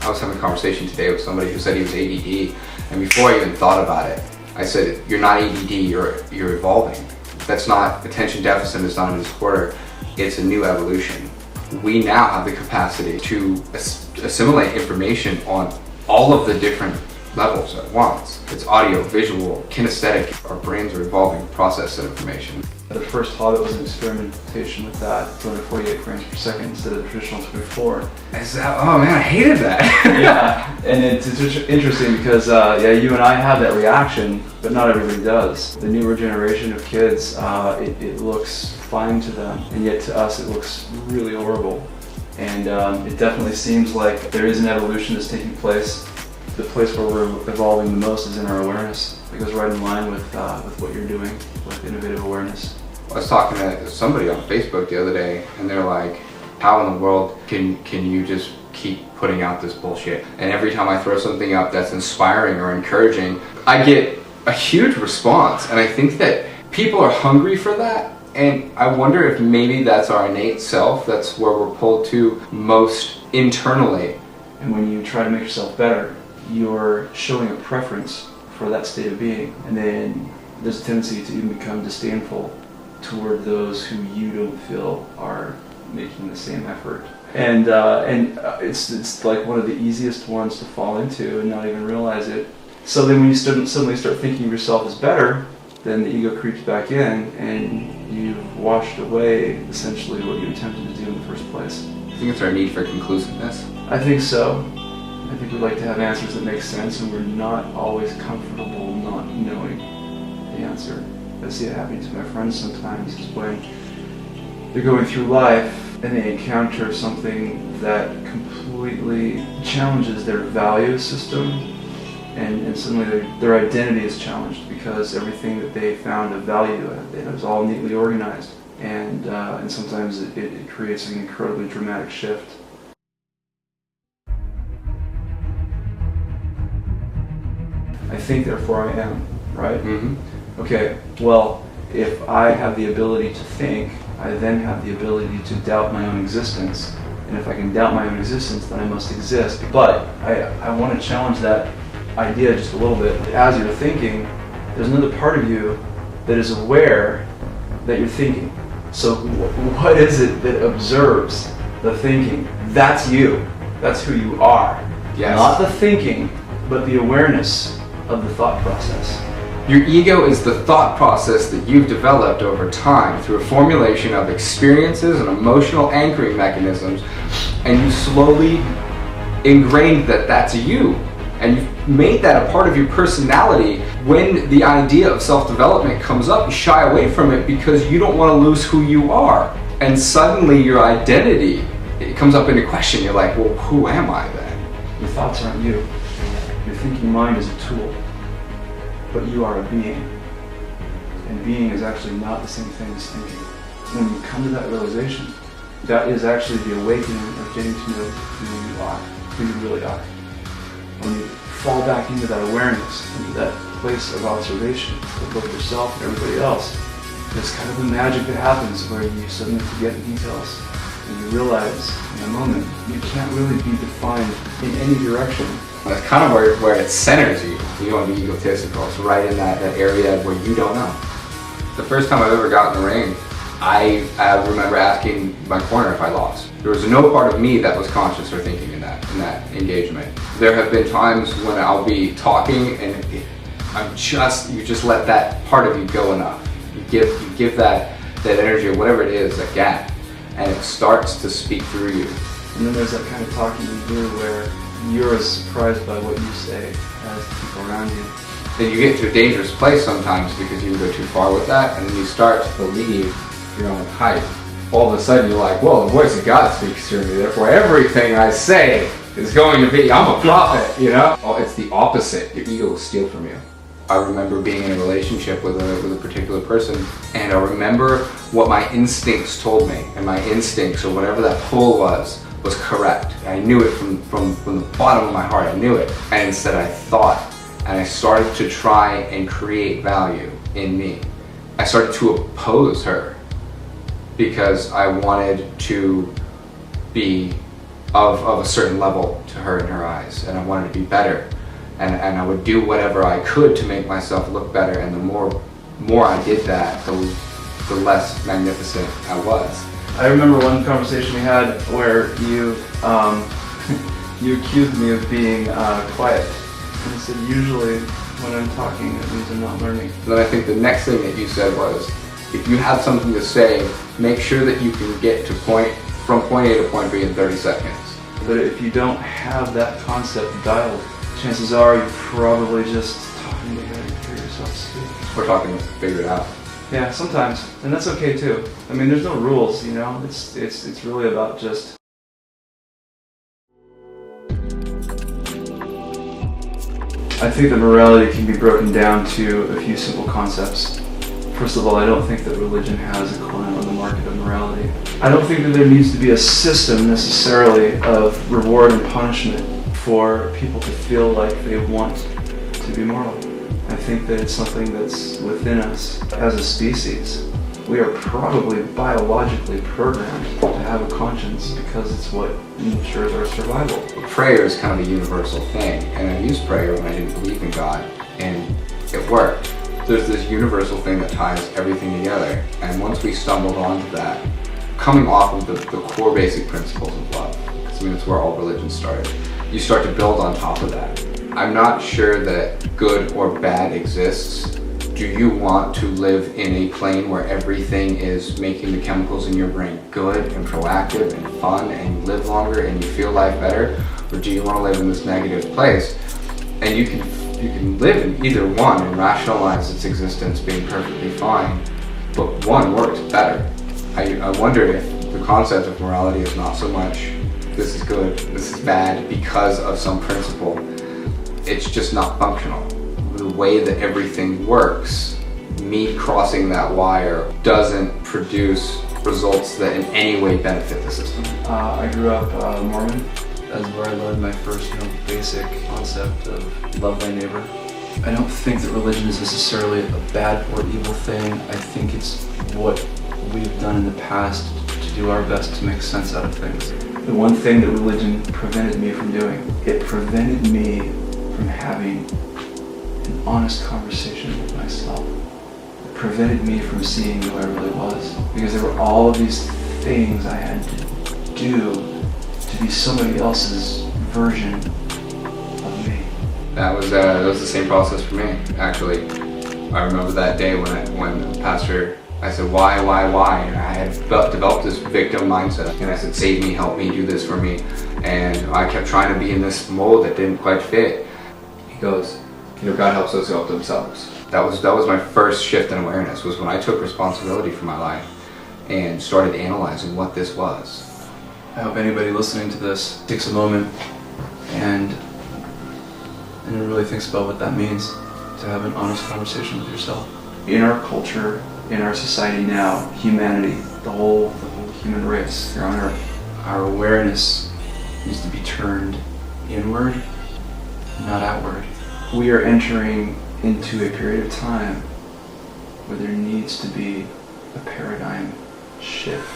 I was having a conversation today with somebody who said he was ADD, and before I even thought about it, I said, you're not ADD, you're evolving. That's not attention deficit, it's not a disorder, it's a new evolution. We now have the capacity to assimilate information on all of the different levels at once. It's audio, visual, kinesthetic. Our brains are evolving to process that information. The first Hobbit was an experimentation with that, 248 frames per second instead of the traditional 24. Is that, oh man, I hated that. Yeah, and it's interesting because yeah, you and I have that reaction, but not everybody does. The newer generation of kids, it looks fine to them, and yet to us it looks really horrible. And it definitely seems like there is an evolution that's taking place. The place where we're evolving the most is in our awareness. It goes right in line with what you're doing with innovative awareness. I was talking to somebody on Facebook the other day, and they're like, how in the world can you just keep putting out this bullshit? And every time I throw something up that's inspiring or encouraging, I get a huge response. And I think that people are hungry for that. And I wonder if maybe that's our innate self, that's where we're pulled to most internally. And when you try to make yourself better, you're showing a preference for that state of being, and then there's a tendency to even become disdainful toward those who you don't feel are making the same effort. And it's like one of the easiest ones to fall into and not even realize it. So then when you suddenly start thinking of yourself as better, then the ego creeps back in and you've washed away essentially what you attempted to do in the first place. I think it's our need for conclusiveness. I think so. I think we like to have answers that make sense, and we're not always comfortable not knowing the answer. I see it happening to my friends sometimes, is when they're going through life and they encounter something that completely challenges their value system, and suddenly their identity is challenged because everything that they found of value, it was all neatly organized, and sometimes it creates an incredibly dramatic shift. I think, therefore I am, right? Mm-hmm. Okay, well, if I have the ability to think, I then have the ability to doubt my own existence. And if I can doubt my own existence, then I must exist. But I want to challenge that idea just a little bit. As you're thinking, there's another part of you that is aware that you're thinking. So what is it that observes the thinking? That's you. That's who you are. Yes. Not the thinking, but the awareness of the thought process. Your ego is the thought process that you've developed over time through a formulation of experiences and emotional anchoring mechanisms, and you slowly ingrained that that's you, and you've made that a part of your personality. When the idea of self-development comes up, you shy away from it because you don't want to lose who you are, and suddenly your identity, it comes up into question. You're like, well, who am I then? Your thoughts aren't you. Your thinking mind is a tool, but you are a being. And being is actually not the same thing as thinking. When you come to that realization, that is actually the awakening of getting to know who you are, who you really are. When you fall back into that awareness, into that place of observation of both yourself and everybody else, there's kind of a magic that happens where you suddenly forget the details and you realize in a moment you can't really be defined in any direction. That's kind of where it centers you. You don't want to be egotistical. It's right in that area where you don't know. The first time I've ever gotten in the ring, I remember asking my corner if I lost. There was no part of me that was conscious or thinking in that engagement. There have been times when I'll be talking and you just let that part of you go enough. You give that energy or whatever it is, that gap, and it starts to speak through you. And then there's that kind of talking you do where you're as surprised by what you say as the people around you. Then you get to a dangerous place sometimes because you go too far with that, and then you start to believe your own hype. All of a sudden you're like, well, the voice of God speaks through me, therefore everything I say is going to be, I'm a prophet, you know? Oh, it's the opposite. Your ego will steal from you. I remember being in a relationship with a particular person, and I remember what my instincts told me, and my instincts, or whatever that pull was correct. I knew it from the bottom of my heart, I knew it. And instead I thought, and I started to try and create value in me. I started to oppose her because I wanted to be of a certain level to her in her eyes, and I wanted to be better, and I would do whatever I could to make myself look better, and the more I did that, the less magnificent I was. I remember one conversation we had where you you accused me of being quiet. And you said, usually when I'm talking, it means I'm not learning. Then I think the next thing that you said was, if you have something to say, make sure that you can get from point A to point B in 30 seconds. But if you don't have that concept dialed, chances are you're probably just talking to hear yourself speak. We're talking to figure it out. Yeah, sometimes, and that's okay too. I mean, there's no rules, you know. It's really about just. I think that morality can be broken down to a few simple concepts. First of all, I don't think that religion has a corner on the market of morality. I don't think that there needs to be a system necessarily of reward and punishment for people to feel like they want to be moral. I think that it's something that's within us as a species. We are probably biologically programmed to have a conscience because it's what ensures our survival. Prayer is kind of a universal thing, and I used prayer when I didn't believe in God, and it worked. There's this universal thing that ties everything together, and once we stumbled onto that, coming off of the core basic principles of love, because I mean that's where all religions started, you start to build on top of that. I'm not sure that good or bad exists. Do you want to live in a plane where everything is making the chemicals in your brain good and proactive and fun, and you live longer and you feel life better? Or do you want to live in this negative place? And you can live in either one and rationalize its existence being perfectly fine, but one works better. I wonder if the concept of morality is not so much this is good, this is bad because of some principle. It's just not functional. The way that everything works, me crossing that wire doesn't produce results that in any way benefit the system. I grew up Mormon. That's where I learned my first, basic concept of love thy neighbor. I don't think that religion is necessarily a bad or evil thing. I think it's what we've done in the past to do our best to make sense out of things. The one thing that religion prevented me from doing, it prevented me from having an honest conversation with myself. It prevented me from seeing who I really was, because there were all of these things I had to do to be somebody else's version of me. That was the same process for me, actually. I remember that day when the pastor, I said, why? And I had developed this victim mindset, and I said, save me, help me, do this for me. And I kept trying to be in this mold that didn't quite fit. He goes, God helps those who help themselves. That was my first shift in awareness, was when I took responsibility for my life and started analyzing what this was. I hope anybody listening to this takes a moment and really thinks about what that means to have an honest conversation with yourself. In our culture, in our society now, humanity, the whole human race here on Earth, our awareness needs to be turned inward, not outward. We are entering into a period of time where there needs to be a paradigm shift.